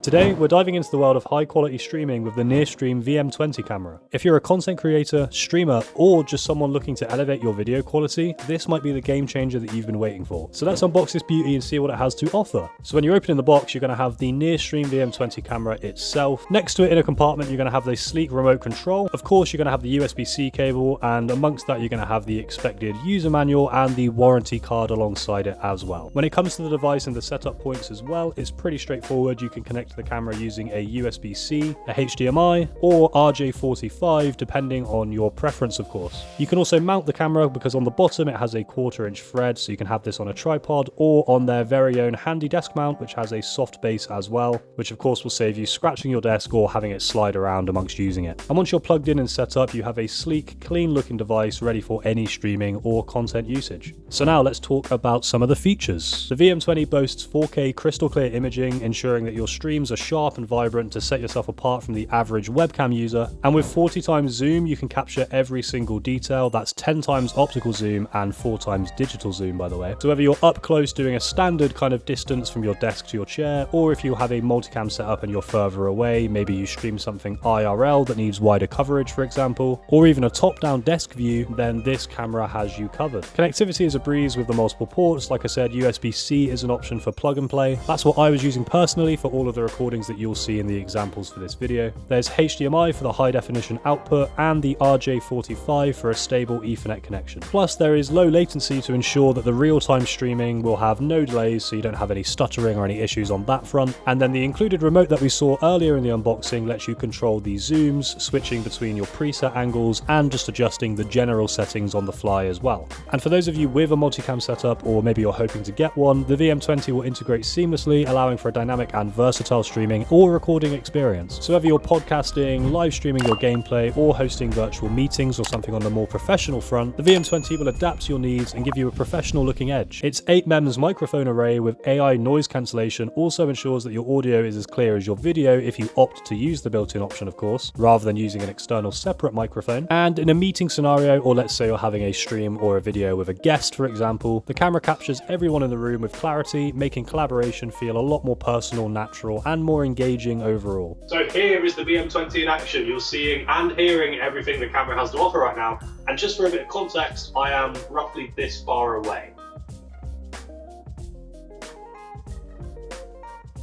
Today, we're diving into the world of high-quality streaming with the NearStream VM20 camera. If you're a content creator, streamer, or just someone looking to elevate your video quality, this might be the game changer that you've been waiting for. So let's unbox this beauty and see what it has to offer. So when you're opening the box, you're going to have the NearStream VM20 camera itself. Next to it in a compartment, you're going to have the sleek remote control. Of course, you're going to have the USB-C cable, and amongst that, you're going to have the expected user manual and the warranty card alongside it as well. When it comes to the device and the setup points as well, it's pretty straightforward. You can connect to the camera using a USB-C, a HDMI, or RJ45, depending on your preference, of course. You can also mount the camera because on the bottom it has a 1/4-inch thread, so you can have this on a tripod or on their very own handy desk mount, which has a soft base as well, which of course will save you scratching your desk or having it slide around amongst using it. And once you're plugged in and set up, you have a sleek, clean-looking device ready for any streaming or content usage. So now let's talk about some of the features. The VM20 boasts 4K crystal clear imaging, ensuring that your streams are sharp and vibrant to set yourself apart from the average webcam user. And with 40 times zoom, you can capture every single detail. That's 10 times optical zoom and 4 times digital zoom, by the way. So whether you're up close doing a standard kind of distance from your desk to your chair, or if you have a multicam setup and you're further away, maybe you stream something IRL that needs wider coverage, for example, or even a top-down desk view, then this camera has you covered. Connectivity is a breeze with the multiple ports. Like I said, USB-C is an option for plug and play. That's what I was using personally for all of the recordings that you'll see in the examples for this video. There's HDMI for the high definition output and the RJ45 for a stable Ethernet connection. Plus there is low latency to ensure that the real-time streaming will have no delays, so you don't have any stuttering or any issues on that front. And then the included remote that we saw earlier in the unboxing lets you control the zooms, switching between your preset angles and just adjusting the general settings on the fly as well. And for those of you with a multicam setup, or maybe you're hoping to get one, the VM20 will integrate seamlessly, allowing for a dynamic and versatile streaming or recording experience. So whether you're podcasting, live streaming your gameplay, or hosting virtual meetings or something on the more professional front, the VM20 will adapt to your needs and give you a professional looking edge. Its 8 MEMS microphone array with AI noise cancellation also ensures that your audio is as clear as your video if you opt to use the built-in option, of course, rather than using an external separate microphone. And in a meeting scenario, or let's say you're having a stream or a video with a guest, for example, the camera captures everyone in the room with clarity, making collaboration feel a lot more personal, natural, and more engaging overall. So here is the VM20 in action. You're seeing and hearing everything the camera has to offer right now. And just for a bit of context, I am roughly this far away.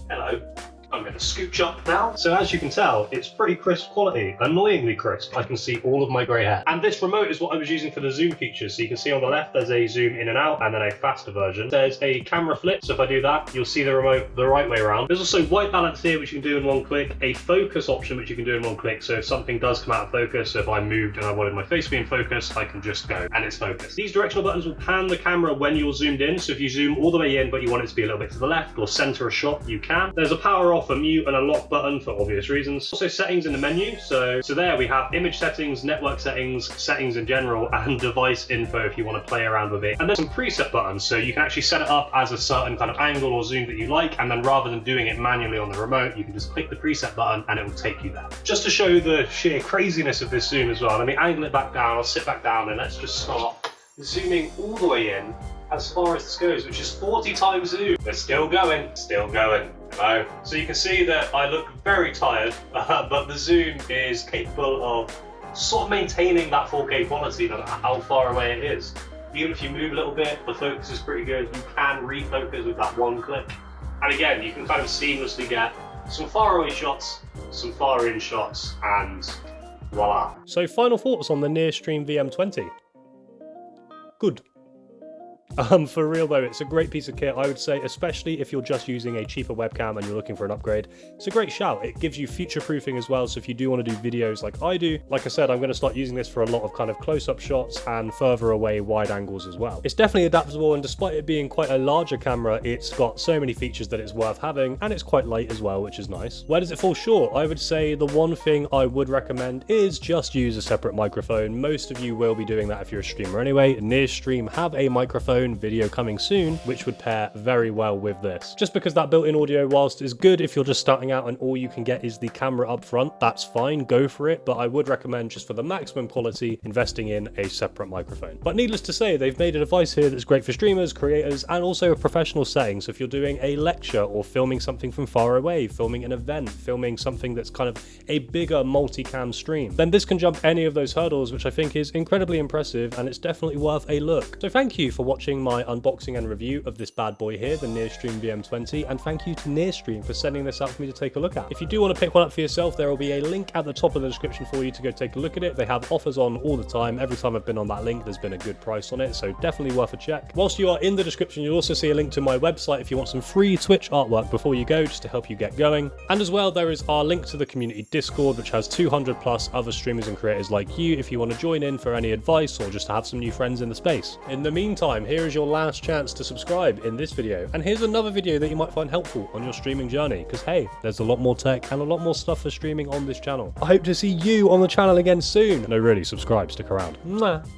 Hello. I'm going to scooch up now. So as you can tell, it's pretty crisp quality, annoyingly crisp. I can see all of my grey hair. And this remote is what I was using for the zoom features. So you can see on the left, there's a zoom in and out and then a faster version. There's a camera flip. So if I do that, you'll see the remote the right way around. There's also white balance here, which you can do in one click, a focus option, which you can do in one click. So if something does come out of focus, so if I moved and I wanted my face to be in focus, I can just go and it's focused. These directional buttons will pan the camera when you're zoomed in. So if you zoom all the way in, but you want it to be a little bit to the left or center a shot, you can. There's a power off, a mute, and a lock button for obvious reasons. Also settings in the menu. So there we have image settings, network settings, settings in general, and device info if you want to play around with it. And there's some preset buttons, so you can actually set it up as a certain kind of angle or zoom that you like, and then rather than doing it manually on the remote, you can just click the preset button and it will take you there. Just to show the sheer craziness of this zoom as well, let me angle it back down, I'll sit back down and let's just start zooming all the way in as far as this goes, which is 40 times zoom. They're still going, still going. Hello. So you can see that I look very tired, but the zoom is capable of sort of maintaining that 4K quality no matter how far away it is. Even if you move a little bit, the focus is pretty good. You can refocus with that one click. And again, you can kind of seamlessly get some far away shots, some far in shots, and voila. So final thoughts on the NearStream VM20. Good. For real though, it's a great piece of kit, I would say, especially if you're just using a cheaper webcam and you're looking for an upgrade. It's a great shout. It gives you future proofing as well, so if you do want to do videos like I do, like I said, I'm going to start using this for a lot of kind of close-up shots and further away wide angles as well. It's definitely adaptable, and despite it being quite a larger camera, it's got so many features that it's worth having, and it's quite light as well, which is nice. Where does it fall short? I would say the one thing I would recommend is just use a separate microphone. Most of you will be doing that if you're a streamer anyway. NearStream have a microphone microphone video coming soon, which would pair very well with this. Just because that built-in audio, whilst is good if you're just starting out and all you can get is the camera up front, that's fine, go for it, but I would recommend just for the maximum quality, investing in a separate microphone. But needless to say, they've made a device here that's great for streamers, creators, and also a professional setting. So if you're doing a lecture or filming something from far away, filming an event, filming something that's kind of a bigger multicam stream, then this can jump any of those hurdles, which I think is incredibly impressive, and it's definitely worth a look. So thank you for watching my unboxing and review of this bad boy here, the NearStream VM20, and thank you to NearStream for sending this out for me to take a look at. If you do want to pick one up for yourself, there will be a link at the top of the description for you to go take a look at it. They have offers on all the time. Every time I've been on that link, there's been a good price on it, so definitely worth a check. Whilst you are in the description, you'll also see a link to my website if you want some free Twitch artwork before you go, just to help you get going. And as well, there is our link to the community Discord, which has 200 plus other streamers and creators like you if you want to join in for any advice or just to have some new friends in the space. In the meantime, here is your last chance to subscribe in this video, and here's another video that you might find helpful on your streaming journey, because hey, there's a lot more tech and a lot more stuff for streaming on this channel. I hope to see you on the channel again soon. No, really, subscribe, stick around. Mwah.